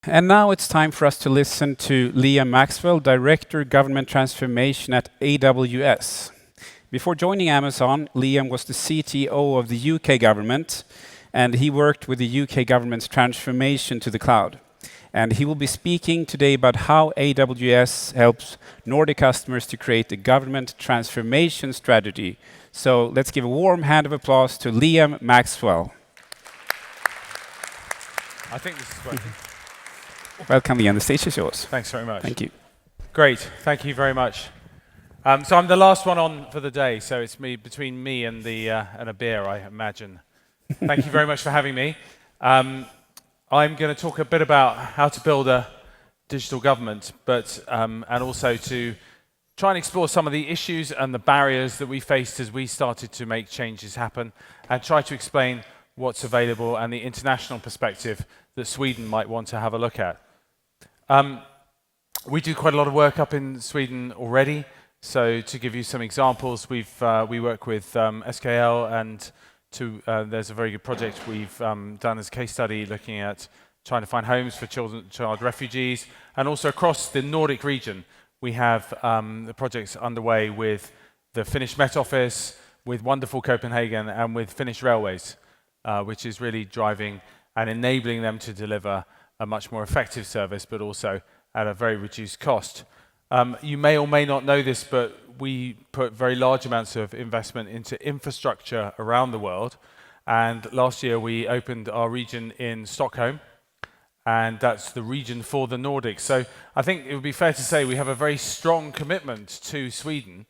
And now it's time for us to listen to Liam Maxwell, Director Government Transformation at AWS. Before joining Amazon, Liam was the CTO of the UK government, and he worked with the UK government's transformation to the cloud. And he will be speaking today about how AWS helps Nordic customers to create a government transformation strategy. So let's give a warm hand of applause to Liam Maxwell. I think this is working. Welcome, Liam. The stage is yours. Thanks very much. Thank you. Great. Thank you very much. So I'm the last one on for the day, so it's between me and a beer, I imagine. Thank you very much for having me. I'm going to talk a bit about how to build a digital government, but and also to try and explore some of the issues and the barriers that we faced as we started to make changes happen, and try to explain what's available and the international perspective that Sweden might want to have a look at. We do quite a lot of work up in Sweden already. So to give you some examples, we work with SKL, and there's a very good project we've done as a case study looking at trying to find homes for child refugees. And also across the Nordic region, we have the projects underway with the Finnish Met Office, with Wonderful Copenhagen, and with Finnish Railways, which is really driving and enabling them to deliver a much more effective service, but also at a very reduced cost. You may or may not know this, but we put very large amounts of investment into infrastructure around the world. And last year we opened our region in Stockholm, and that's the region for the Nordics. So I think it would be fair to say we have a very strong commitment to Sweden,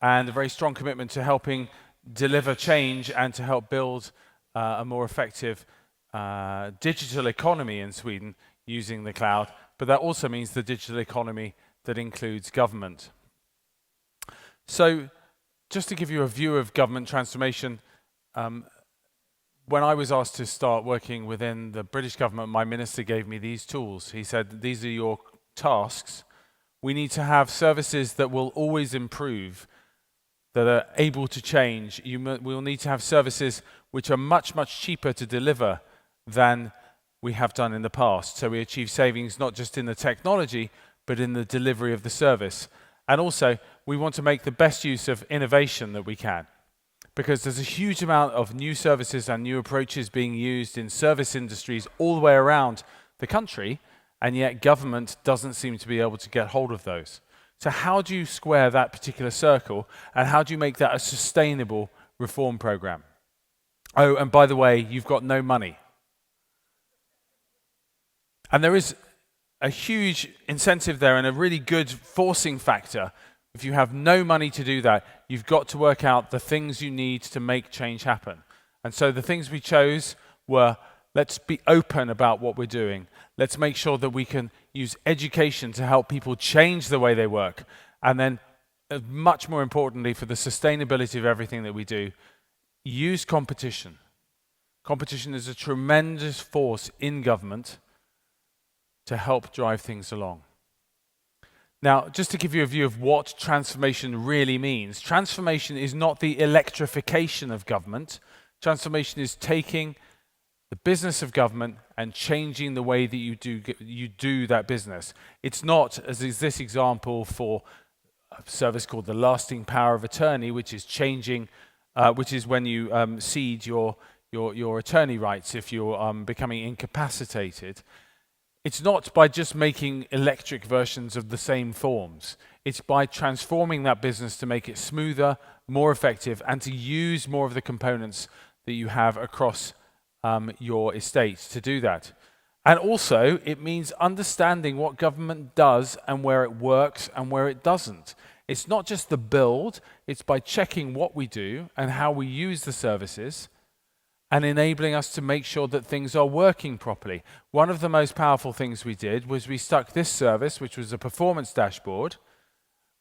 and a very strong commitment to helping deliver change and to help build a more effective digital economy in Sweden using the cloud. But that also means the digital economy that includes government. So just to give you a view of government transformation, when I was asked to start working within the British government, my minister gave me these tools. He said, these are your tasks. We need to have services that will always improve, that are able to change. We will need to have services which are much, much cheaper to deliver than we have done in the past. So we achieve savings not just in the technology, but in the delivery of the service. And also, we want to make the best use of innovation that we can, because there's a huge amount of new services and new approaches being used in service industries all the way around the country, and yet government doesn't seem to be able to get hold of those. So how do you square that particular circle, and how do you make that a sustainable reform program? Oh, and by the way, you've got no money. And there is a huge incentive there and a really good forcing factor. If you have no money to do that, you've got to work out the things you need to make change happen. And so the things we chose were, let's be open about what we're doing. Let's make sure that we can use education to help people change the way they work. And then, much more importantly, for the sustainability of everything that we do, use competition. Competition is a tremendous force in government to help drive things along. Now, just to give you a view of what transformation really means, transformation is not the electrification of government. Transformation is taking the business of government and changing the way that you do that business. It's not, as is this example for a service called the lasting power of attorney, which is changing, which is when you cede your attorney rights if you're becoming incapacitated. It's not by just making electric versions of the same forms. It's by transforming that business to make it smoother, more effective, and to use more of the components that you have across your estate to do that. And also, it means understanding what government does and where it works and where it doesn't. It's not just the build, it's by checking what we do and how we use the services, and enabling us to make sure that things are working properly. One of the most powerful things we did was we stuck this service, which was a performance dashboard,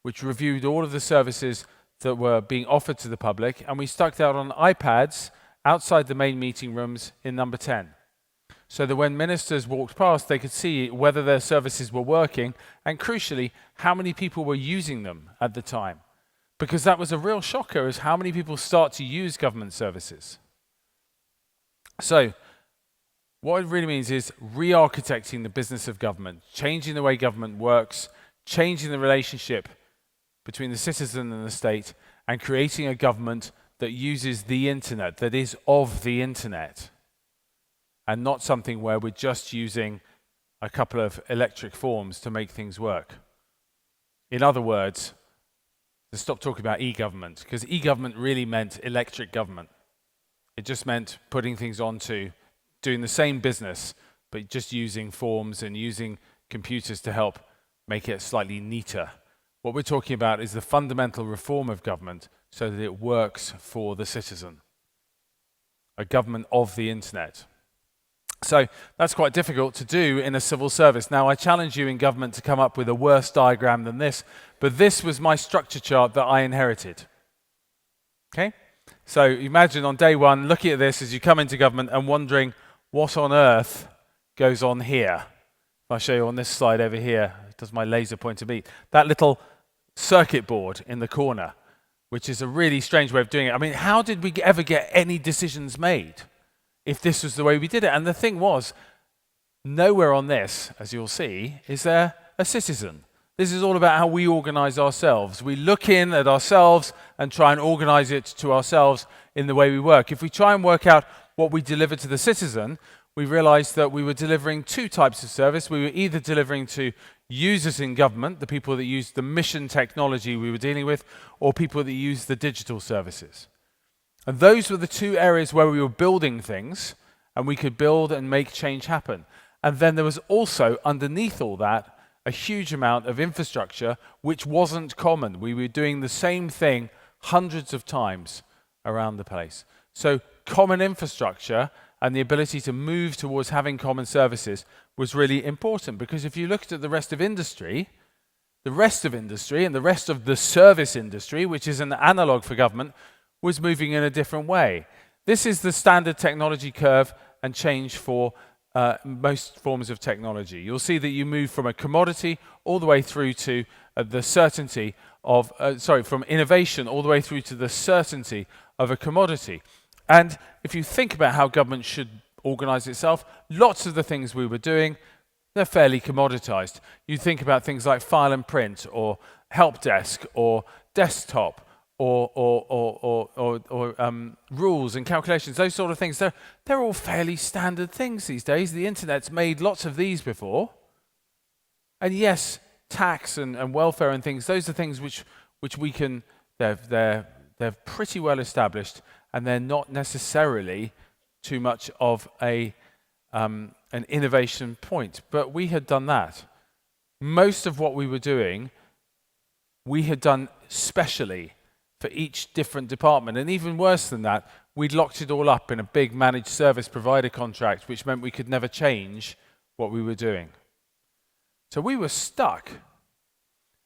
which reviewed all of the services that were being offered to the public, and we stuck that on iPads outside the main meeting rooms in number 10. So that when ministers walked past, they could see whether their services were working, and crucially, how many people were using them at the time. Because that was a real shocker, is how many people start to use government services. So What it really means is re-architecting the business of government, changing the way government works, changing the relationship between the citizen and the state, and creating a government that uses the internet, that is of the internet, and not something where we're just using a couple of electric forms to make things work. In other words, to stop talking about e-government, because e-government really meant electric government. It just meant putting things onto doing the same business, but just using forms and using computers to help make it slightly neater. What we're talking about is the fundamental reform of government so that it works for the citizen. A government of the internet. So that's quite difficult to do in a civil service. Now, I challenge you in government to come up with a worse diagram than this, but this was my structure chart that I inherited. Okay? So imagine on day one, looking at this as you come into government and wondering, what on earth goes on here? If I show you on this slide over here, does my laser pointer meet? That little circuit board in the corner, which is a really strange way of doing it. I mean, how did we ever get any decisions made if this was the way we did it? And the thing was, nowhere on this, as you'll see, is there a citizen. This is all about how we organize ourselves. We look in at ourselves and try and organize it to ourselves in the way we work. If we try and work out what we deliver to the citizen, we realized that we were delivering two types of service. We were either delivering to users in government, the people that use the mission technology we were dealing with, or people that use the digital services. And those were the two areas where we were building things, and we could build and make change happen. And then there was also, underneath all that, a huge amount of infrastructure which wasn't common. We were doing the same thing hundreds of times around the place. So common infrastructure and the ability to move towards having common services was really important, because if you looked at the rest of industry and the rest of the service industry, which is an analog for government, was moving in a different way. This is the standard technology curve and change for most forms of technology. You'll see that you move from a commodity all the way through to the certainty of, from innovation all the way through to the certainty of a commodity. And if you think about how government should organize itself, lots of the things we were doing, they're fairly commoditized. You think about things like file and print, or help desk, or desktop, or rules and calculations, those sort of things. They're all fairly standard things these days. The internet's made lots of these before. And yes, tax and welfare and things, those are things which we can, they're pretty well established, and they're not necessarily too much of an innovation point. But we had done that. Most of what we were doing, we had done specially for each different department. And even worse than that, we'd locked it all up in a big managed service provider contract, which meant we could never change what we were doing. So we were stuck,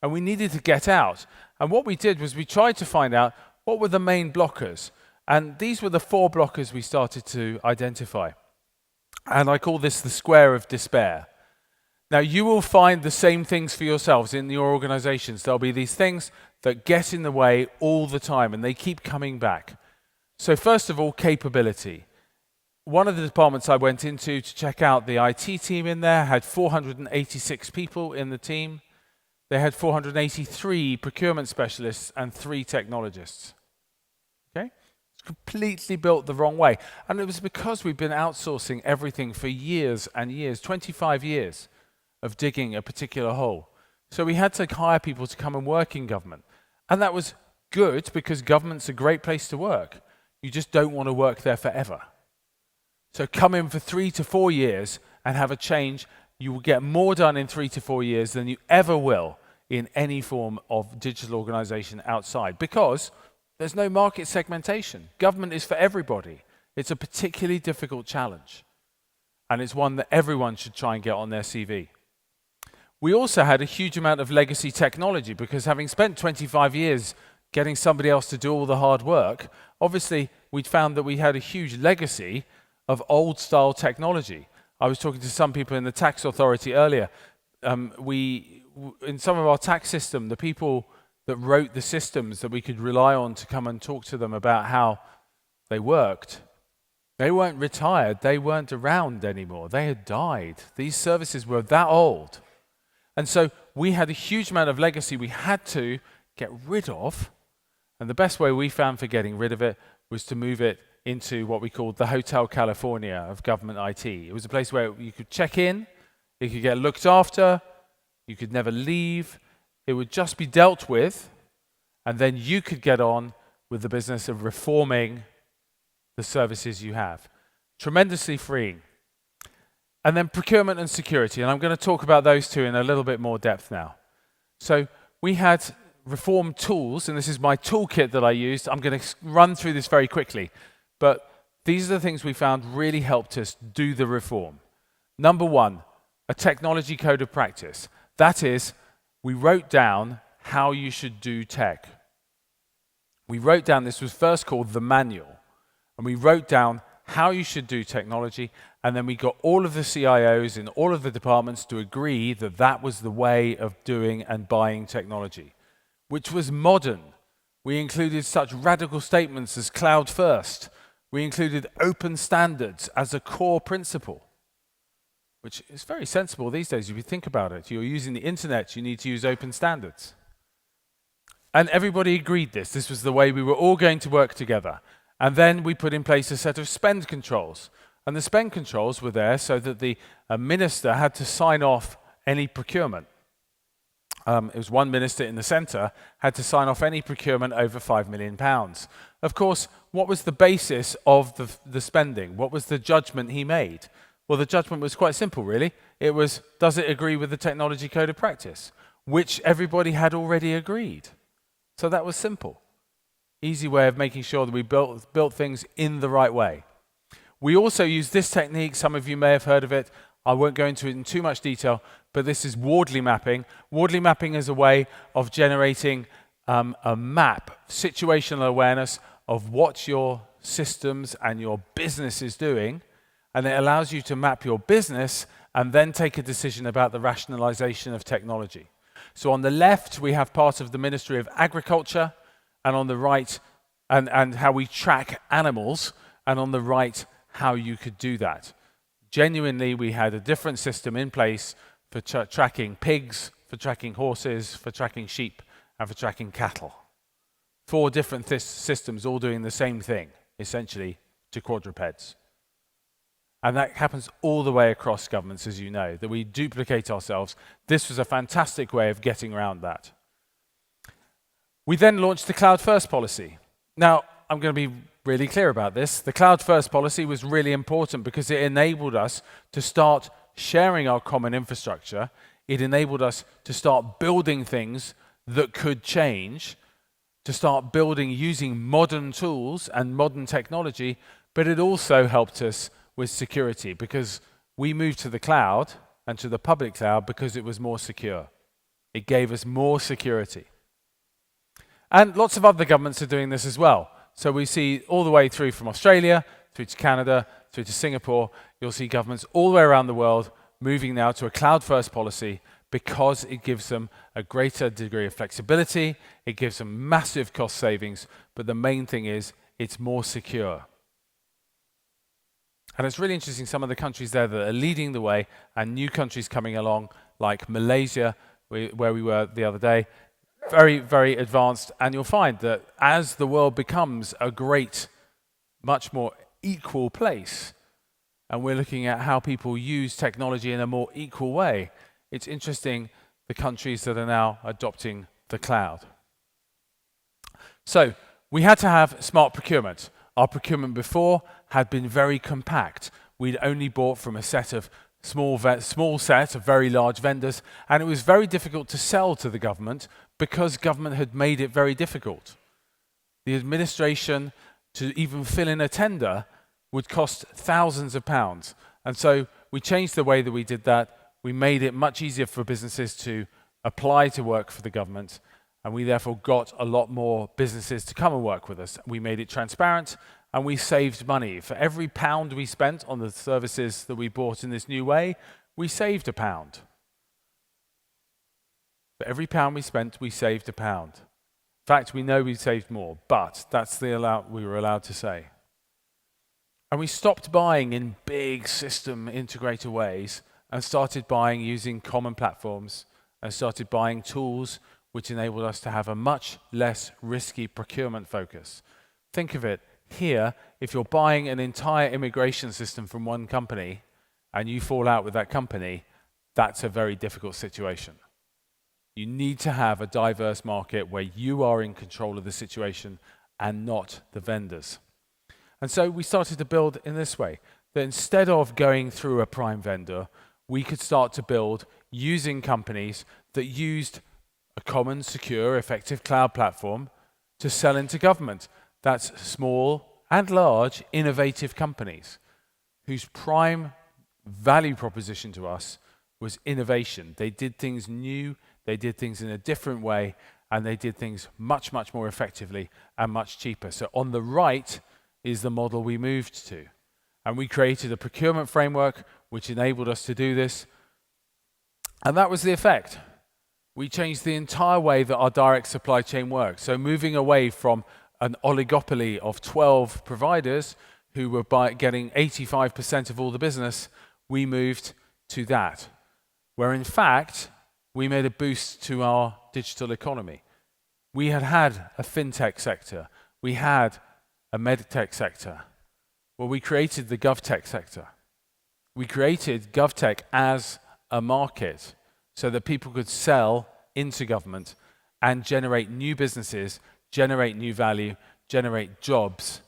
and we needed to get out. And what we did was we tried to find out what were the main blockers. And these were the 4 blockers we started to identify. And I call this the square of despair. Now, you will find the same things for yourselves in your organizations. There'll be these things that get in the way all the time, and they keep coming back. So first of all, capability. One of the departments I went into to check out, the IT team in there had 486 people in the team. They had 483 procurement specialists and 3 technologists. Okay? It's completely built the wrong way. And it was because we've been outsourcing everything for years and years, 25 years of digging a particular hole. So we had to hire people to come and work in government. And that was good, because government's a great place to work. You just don't want to work there forever. So come in for 3 to 4 years and have a change. You will get more done in 3 to 4 years than you ever will in any form of digital organization outside, because there's no market segmentation. Government is for everybody. It's a particularly difficult challenge, and it's one that everyone should try and get on their CV. We also had a huge amount of legacy technology, because having spent 25 years getting somebody else to do all the hard work, obviously we'd found that we had a huge legacy of old-style technology. I was talking to some people in the tax authority earlier. In some of our tax system, the people that wrote the systems that we could rely on to come and talk to them about how they worked, They weren't retired. They weren't around anymore. They had died. These services were that old. And so we had a huge amount of legacy we had to get rid of. And the best way we found for getting rid of it was to move it into what we called the Hotel California of government IT. It was a place where you could check in, you could get looked after, you could never leave. It would just be dealt with, and then you could get on with the business of reforming the services you have. Tremendously freeing. And then procurement and security, and I'm going to talk about those two in a little bit more depth now. So we had reform tools, and this is my toolkit that I used. I'm going to run through this very quickly, but these are the things we found really helped us do the reform. Number one, a technology code of practice. That is, we wrote down how you should do tech. We wrote down, this was first called the manual, and we wrote down how you should do technology, and then we got all of the CIOs in all of the departments to agree that that was the way of doing and buying technology, which was modern. We included such radical statements as cloud first. We included open standards as a core principle, which is very sensible these days if you think about it. You're using the internet, you need to use open standards. And everybody agreed this. This was the way we were all going to work together. And then we put in place a set of spend controls. And the spend controls were there so that the minister had to sign off any procurement. It was one minister in the centre had to sign off any procurement over £5 million. Of course, what was the basis of the spending? What was the judgment he made? Well, the judgment was quite simple, really. It was, does it agree with the technology code of practice? Which everybody had already agreed. So that was simple. Easy way of making sure that we built things in the right way. We also use this technique. Some of you may have heard of it. I won't go into it in too much detail, but this is Wardley mapping. Wardley mapping is a way of generating a map, situational awareness of what your systems and your business is doing, and it allows you to map your business and then take a decision about the rationalization of technology. So on the left, we have part of the Ministry of Agriculture, and on the right, and how we track animals, and on the right, how you could do that. Genuinely, we had a different system in place for tracking pigs, for tracking horses, for tracking sheep, and for tracking cattle. 4 different systems all doing the same thing, essentially, to quadrupeds. And that happens all the way across governments, as you know, that we duplicate ourselves. This was a fantastic way of getting around that. We then launched the Cloud First policy. Now, I'm going to be really clear about this. The Cloud First policy was really important because it enabled us to start sharing our common infrastructure. It enabled us to start building things that could change, to start building using modern tools and modern technology, but it also helped us with security because we moved to the cloud and to the public cloud because it was more secure. It gave us more security. And lots of other governments are doing this as well. So we see all the way through from Australia, through to Canada, through to Singapore, you'll see governments all the way around the world moving now to a cloud-first policy because it gives them a greater degree of flexibility, it gives them massive cost savings, but the main thing is it's more secure. And it's really interesting, some of the countries there that are leading the way and new countries coming along, like Malaysia, where we were the other day, very, very advanced. And you'll find that as the world becomes a great, much more equal place, and we're looking at how people use technology in a more equal way, it's interesting the countries that are now adopting the cloud. So we had to have smart procurement. Our procurement before had been very compact. We'd only bought from a set of small set of very large vendors, and it was very difficult to sell to the government because government had made it very difficult. The administration to even fill in a tender would cost thousands of pounds. And so we changed the way that we did that. We made it much easier for businesses to apply to work for the government, and we therefore got a lot more businesses to come and work with us. We made it transparent, and we saved money. For every pound we spent on the services that we bought in this new way, we saved £1. For every pound we spent, we saved £1. In fact, we know we saved more, but that's the we were allowed to say. And we stopped buying in big system integrator ways and started buying using common platforms and started buying tools which enabled us to have a much less risky procurement focus. Think of it, here, if you're buying an entire immigration system from one company and you fall out with that company, that's a very difficult situation. You need to have a diverse market where you are in control of the situation and not the vendors. And so we started to build in this way, that instead of going through a prime vendor, we could start to build using companies that used a common, secure, effective cloud platform to sell into government. That's small and large, innovative companies whose prime value proposition to us was innovation. They did things new, they did things in a different way, and they did things much, much more effectively and much cheaper. So on the right is the model we moved to. And we created a procurement framework which enabled us to do this. And that was the effect. We changed the entire way that our direct supply chain works. So moving away from an oligopoly of 12 providers who were getting 85% of all the business, we moved to that, where in fact, we made a boost to our digital economy. We had a fintech sector. We had a medtech sector. Well, we created the GovTech sector. We created GovTech as a market so that people could sell into government and generate new businesses, generate new value, generate jobs,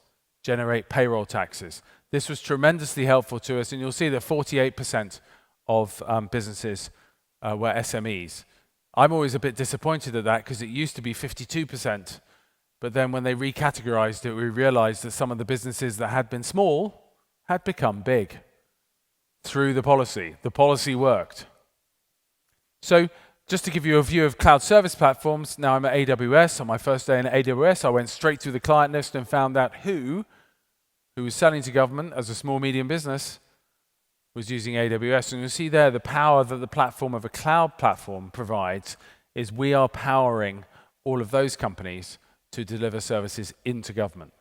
generate payroll taxes. This was tremendously helpful to us, and you'll see that 48% of businesses were SMEs. I'm always a bit disappointed at that because it used to be 52%, but then when they recategorized it, we realized that some of the businesses that had been small had become big through the policy. The policy worked. So just to give you a view of cloud service platforms, now I'm at AWS. On my first day in AWS, I went straight through the client list and found out who was selling to government as a small, medium business was using AWS. And you'll see there the power that the platform of a cloud platform provides is we are powering all of those companies to deliver services into government.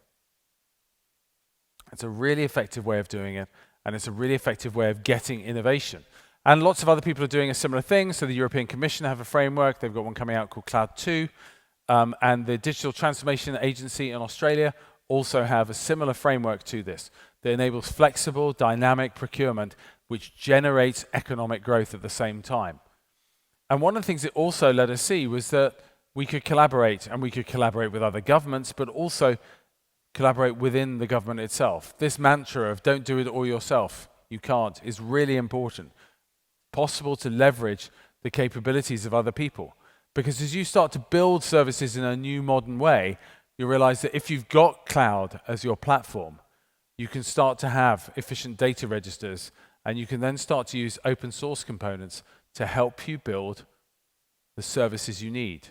It's a really effective way of doing it, and it's a really effective way of getting innovation. And lots of other people are doing a similar thing. So the European Commission have a framework. They've got one coming out called Cloud 2. And the Digital Transformation Agency in Australia also have a similar framework to this that enables flexible, dynamic procurement, which generates economic growth at the same time. And one of the things it also let us see was that we could collaborate, and we could collaborate with other governments, but also collaborate within the government itself. This mantra of don't do it all yourself, you can't, is really important. Possible to leverage the capabilities of other people. Because as you start to build services in a new modern way, you realize that if you've got cloud as your platform, you can start to have efficient data registers, and you can then start to use open source components to help you build the services you need.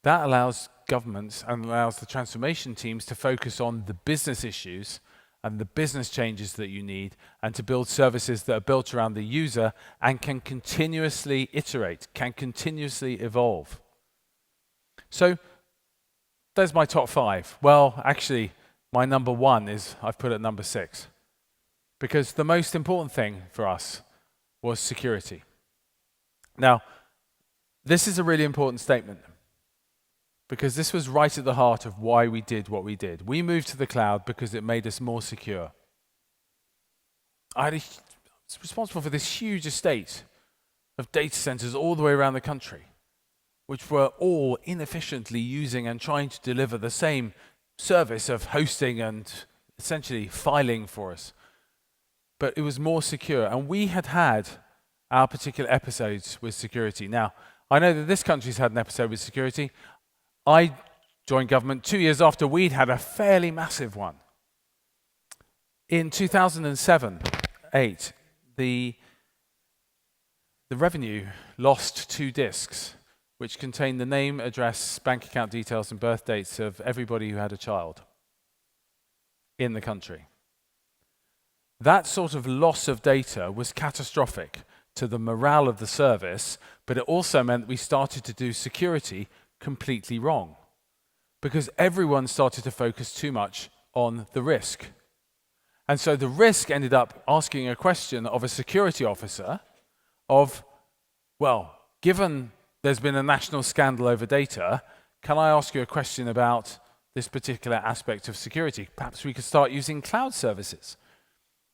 That allows governments and allows the transformation teams to focus on the business issues and the business changes that you need, and to build services that are built around the user and can continuously iterate, can continuously evolve. So there's my top 5. Well, actually, my number 1 is I've put at number 6. Because the most important thing for us was security. Now, this is a really important statement, because this was right at the heart of why we did what we did. We moved to the cloud because it made us more secure. I was responsible for this huge estate of data centers all the way around the country, which were all inefficiently using and trying to deliver the same service of hosting and essentially filing for us. But it was more secure, and we had our particular episodes with security. Now, I know that this country's had an episode with security. I joined government 2 years after we'd had a fairly massive one. In 2007-8, the revenue lost 2 disks, which contained the name, address, bank account details, and birth dates of everybody who had a child in the country. That sort of loss of data was catastrophic to the morale of the service, but it also meant that we started to do security completely wrong, because everyone started to focus too much on the risk. And so the risk ended up asking a question of a security officer of, well, given there's been a national scandal over data, can I ask you a question about this particular aspect of security? Perhaps we could start using cloud services.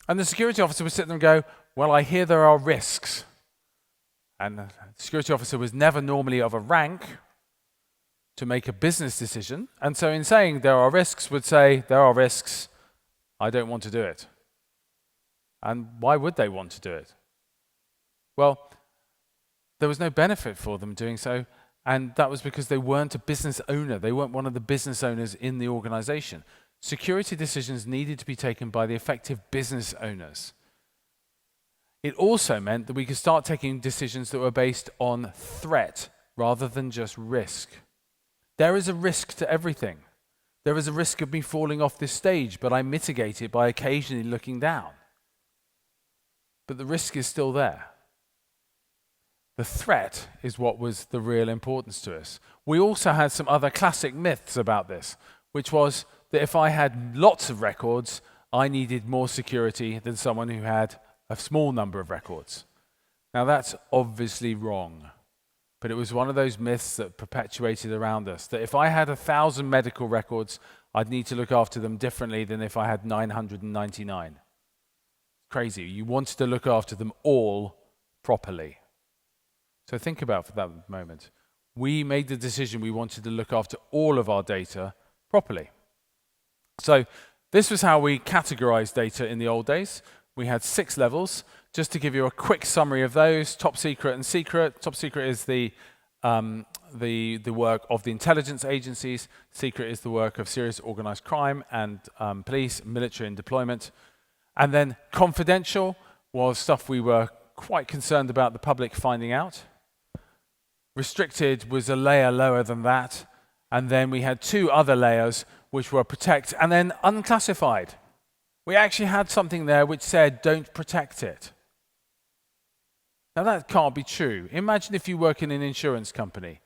And the security officer would sit there and go, well, I hear there are risks. And the security officer was never normally of a rank to make a business decision. And so in saying there are risks, would say, there are risks, I don't want to do it. And why would they want to do it? Well, there was no benefit for them doing so, and that was because they weren't a business owner. They weren't one of the business owners in the organization. Security decisions needed to be taken by the effective business owners. It also meant that we could start taking decisions that were based on threat rather than just risk. There is a risk to everything. There is a risk of me falling off this stage, but I mitigate it by occasionally looking down. But the risk is still there. The threat is what was the real importance to us. We also had some other classic myths about this, which was that if I had lots of records, I needed more security than someone who had a small number of records. Now that's obviously wrong, but it was one of those myths that perpetuated around us, that if I had 1,000 medical records, I'd need to look after them differently than if I had 999. Crazy. You wanted to look after them all properly. So think about for that moment. We made the decision we wanted to look after all of our data properly. So this was how we categorized data in the old days. We had 6 levels. Just to give you a quick summary of those: top secret and secret. Top secret is the work of the intelligence agencies. Secret is the work of serious organized crime and police, military and deployment. And then confidential was stuff we were quite concerned about the public finding out. Restricted was a layer lower than that. And then we had 2 other layers, which were protect and then unclassified. We actually had something there which said, don't protect it. Now that can't be true. Imagine if you work in an insurance company.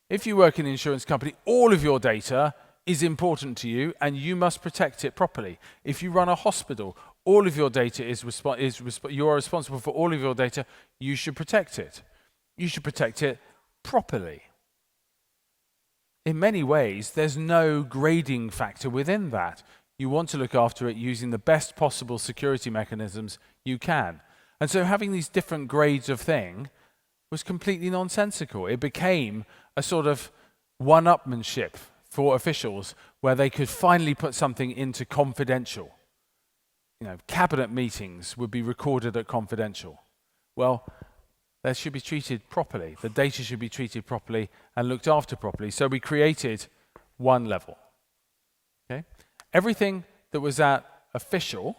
If you work in an insurance company, all of your data is important to you and you must protect it properly. If you run a hospital, all of your data you are responsible for all of your data, you should protect it. You should protect it properly. In many ways, there's no grading factor within that. You want to look after it using the best possible security mechanisms you can. And so having these different grades of thing was completely nonsensical. It became a sort of one-upmanship for officials where they could finally put something into confidential. You know, cabinet meetings would be recorded at confidential. Well, they should be treated properly. The data should be treated properly and looked after properly. So we created one level. Okay? Everything that was at official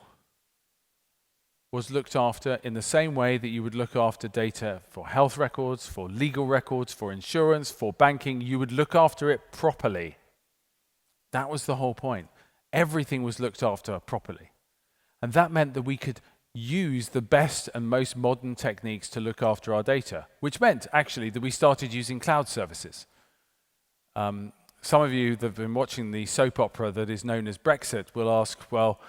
was looked after in the same way that you would look after data for health records, for legal records, for insurance, for banking. You would look after it properly. That was the whole point. Everything was looked after properly. And that meant that we could use the best and most modern techniques to look after our data, which meant actually that we started using cloud services. Some of you that have been watching the soap opera that is known as Brexit will ask, well,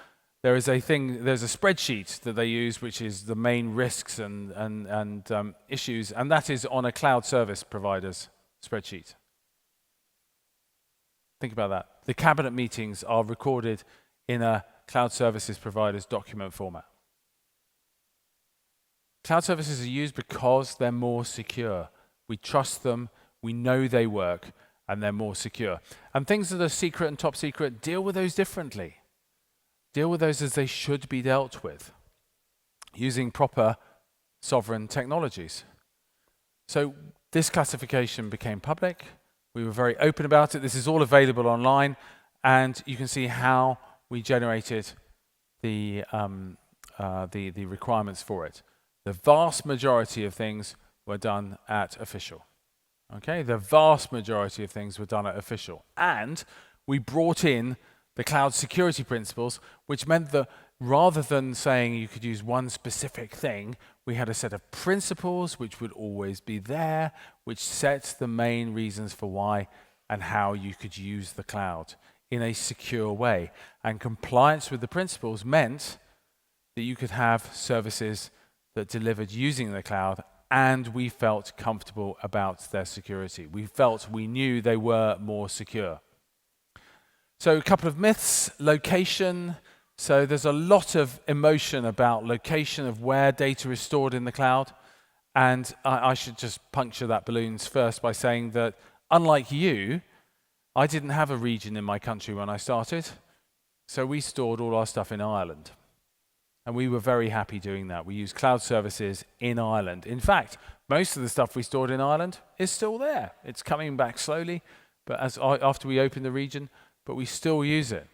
there's a spreadsheet that they use which is the main risks and issues, and that is on a cloud service provider's spreadsheet. Think about that. The cabinet meetings are recorded in a cloud services provider's document format. Cloud services are used because they're more secure. We trust them, we know they work, and they're more secure. And things that are secret and top secret, deal with those differently. Deal with those as they should be dealt with, using proper sovereign technologies. So this classification became public. We were very open about it. This is all available online, and you can see how we generated the requirements for it. The vast majority of things were done at official. Okay, the vast majority of things were done at official. And we brought in the cloud security principles, which meant that rather than saying you could use one specific thing, we had a set of principles which would always be there, which set the main reasons for why and how you could use the cloud in a secure way. And compliance with the principles meant that you could have services that delivered using the cloud, and we felt comfortable about their security. We knew they were more secure. So a couple of myths. Location. So there's a lot of emotion about location of where data is stored in the cloud. And I should just puncture that balloons first by saying that, unlike you, I didn't have a region in my country when I started. So we stored all our stuff in Ireland. And we were very happy doing that. We used cloud services in Ireland. In fact, most of the stuff we stored in Ireland is still there. It's coming back slowly, but after we open the region, but we still use it.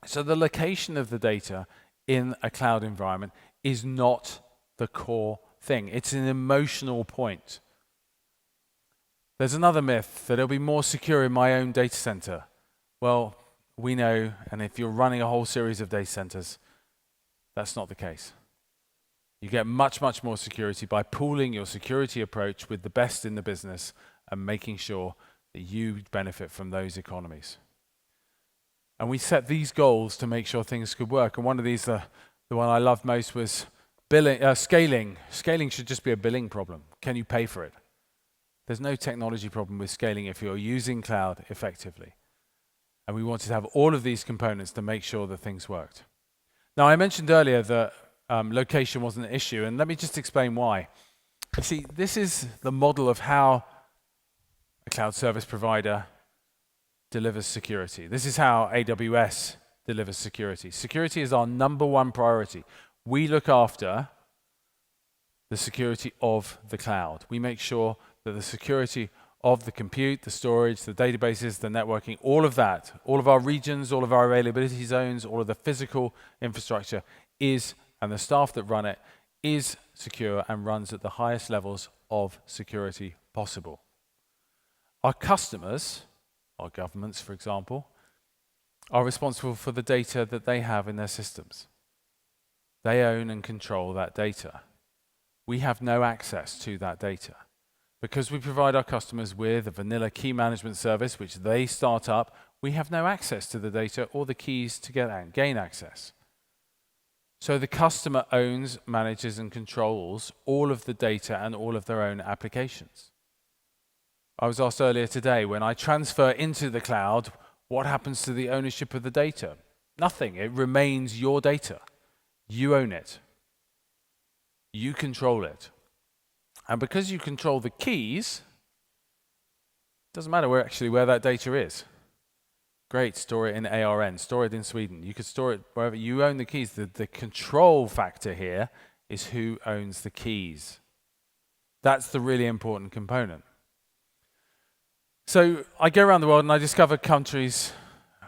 So the location of the data in a cloud environment is not the core thing. It's an emotional point. There's another myth that it'll be more secure in my own data center. Well, we know, and if you're running a whole series of data centers, that's not the case. You get much, much more security by pooling your security approach with the best in the business and making sure that you benefit from those economies. And we set these goals to make sure things could work. And one of these, the one I loved most, was scaling. Scaling should just be a billing problem. Can you pay for it? There's no technology problem with scaling if you're using cloud effectively. And we wanted to have all of these components to make sure that things worked. Now, I mentioned earlier that location wasn't an issue, and let me just explain why. You see, this is the model of how a cloud service provider delivers security. This is how AWS delivers security. Security is our number one priority. We look after the security of the cloud. We make sure that the security of the compute, the storage, the databases, the networking, all of that, all of our regions, all of our availability zones, all of the physical infrastructure is, and the staff that run it, is secure and runs at the highest levels of security possible. Our customers, our governments, for example, are responsible for the data that they have in their systems. They own and control that data. We have no access to that data. Because we provide our customers with a vanilla key management service, which they start up, we have no access to the data or the keys to gain access. So the customer owns, manages, and controls all of the data and all of their own applications. I was asked earlier today, when I transfer into the cloud, what happens to the ownership of the data? Nothing. It remains your data. You own it. You control it. And because you control the keys, it doesn't matter where that data is. Great, store it in ARN, store it in Sweden. You could store it wherever. You own the keys. The control factor here is who owns the keys. That's the really important component. So I go around the world and I discover countries.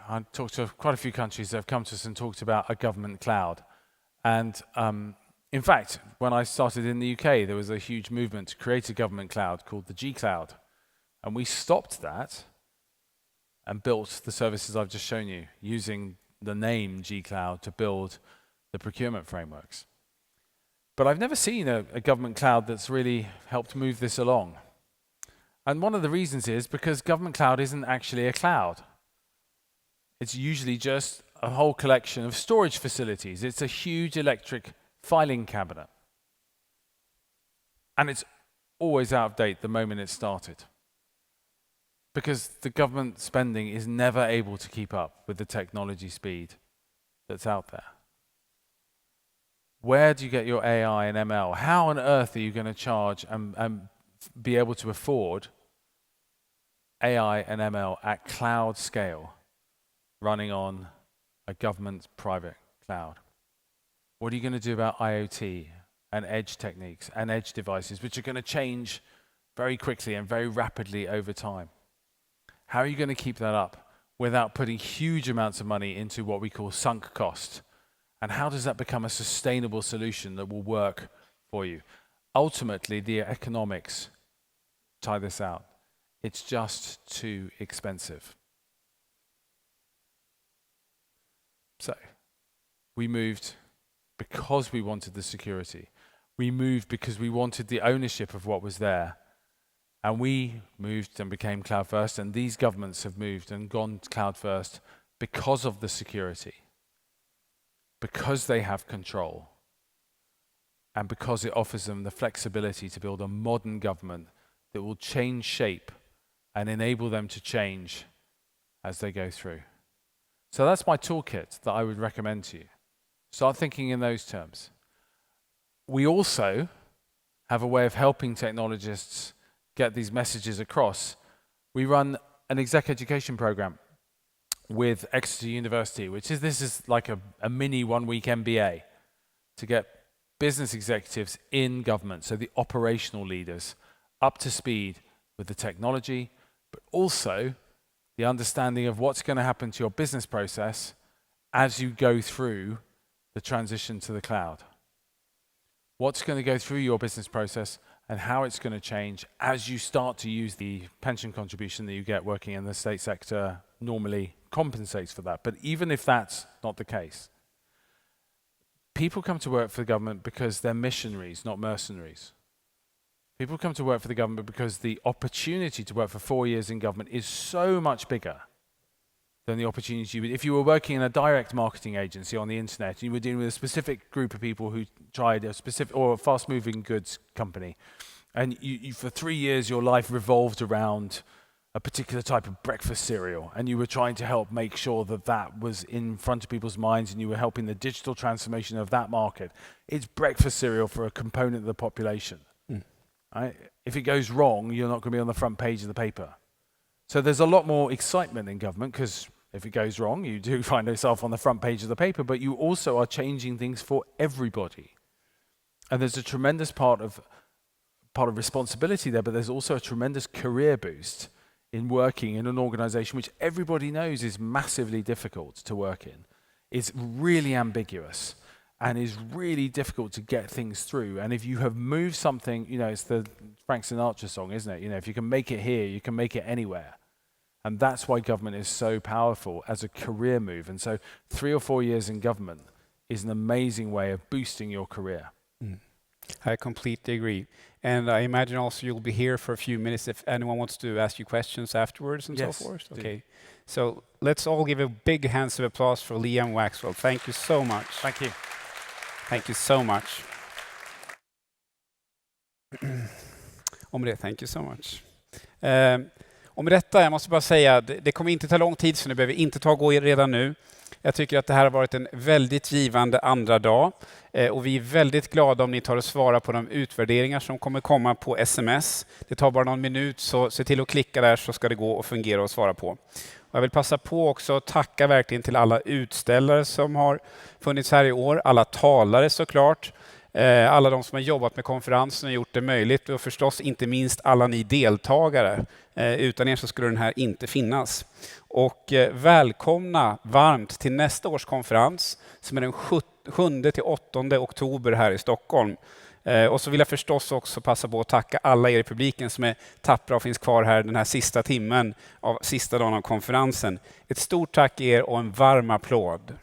I talked to quite a few countries that have come to us and talked about a government cloud. And in fact, when I started in the UK, there was a huge movement to create a government cloud called the G Cloud. And we stopped that and built the services I've just shown you, using the name G Cloud to build the procurement frameworks. But I've never seen a government cloud that's really helped move this along. And one of the reasons is because government cloud isn't actually a cloud. It's usually just a whole collection of storage facilities. It's a huge electric filing cabinet. And it's always out of date the moment it started. Because the government spending is never able to keep up with the technology speed that's out there. Where do you get your AI and ML? How on earth are you going to charge and be able to afford AI and ML at cloud scale running on a government private cloud? What are you going to do about IoT and edge techniques and edge devices, which are going to change very quickly and very rapidly over time? How are you going to keep that up without putting huge amounts of money into what we call sunk cost? And how does that become a sustainable solution that will work for you? Ultimately, the economics tie this out. It's just too expensive. So, we moved because we wanted the security. We moved because we wanted the ownership of what was there. And we moved and became cloud first, and these governments have moved and gone to cloud first because of the security, because they have control, and because it offers them the flexibility to build a modern government that will change shape and enable them to change as they go through. So that's my toolkit that I would recommend to you. Start thinking in those terms. We also have a way of helping technologists get these messages across. We run an exec education program with Exeter University, this is like a mini 1-week MBA to get business executives in government, so the operational leaders, up to speed with the technology, but also the understanding of what's going to happen to your business process as you go through the transition to the cloud. What's going to go through your business process and how it's going to change as you start to use the pension contribution that you get working in the state sector normally compensates for that. But even if that's not the case, people come to work for the government because they're missionaries, not mercenaries. People come to work for the government because the opportunity to work for 4 years in government is so much bigger than the opportunity if you were working in a direct marketing agency on the internet and you were dealing with a specific group of people who tried a specific or a fast-moving goods company, and you for 3 years your life revolved around a particular type of breakfast cereal, and you were trying to help make sure that that was in front of people's minds, and you were helping the digital transformation of that market. It's breakfast cereal for a component of the population. Right? If it goes wrong, you're not going to be on the front page of the paper. So there's a lot more excitement in government because if it goes wrong, you do find yourself on the front page of the paper, but you also are changing things for everybody. And there's a tremendous part of responsibility there, but there's also a tremendous career boost in working in an organization which everybody knows is massively difficult to work in, is really ambiguous, and is really difficult to get things through. And if you have moved something, it's the Frank Sinatra song, isn't it? If you can make it here, you can make it anywhere. And that's why government is so powerful as a career move. And so 3 or 4 years in government is an amazing way of boosting your career. I completely agree. And I imagine also you'll be here for a few minutes if anyone wants to ask you questions afterwards and Yes, so forth. do. Okay. So let's all give a big hands of applause for Liam Maxwell. Thank you so much. Thank you. Thank you so much. Thank you so much. Och med detta, jag måste bara säga, det kommer inte ta lång tid så ni behöver inte gå redan nu. Jag tycker att det här har varit en väldigt givande andra dag och vi är väldigt glada om ni tar och svarar på de utvärderingar som kommer komma på sms. Det tar bara någon minut, så se till att klicka där så ska det gå och fungera och svara på. Och jag vill passa på också att tacka verkligen till alla utställare som har funnits här i år, alla talare såklart, alla de som har jobbat med konferensen och gjort det möjligt och förstås inte minst alla ni deltagare. Utan er så skulle den här inte finnas. Och välkomna varmt till nästa års konferens som är den 7-8 oktober här i Stockholm. Och så vill jag förstås också passa på att tacka alla er i publiken som är tappra och finns kvar här den här sista timmen av sista dagen av konferensen. Ett stort tack er och en varm applåd.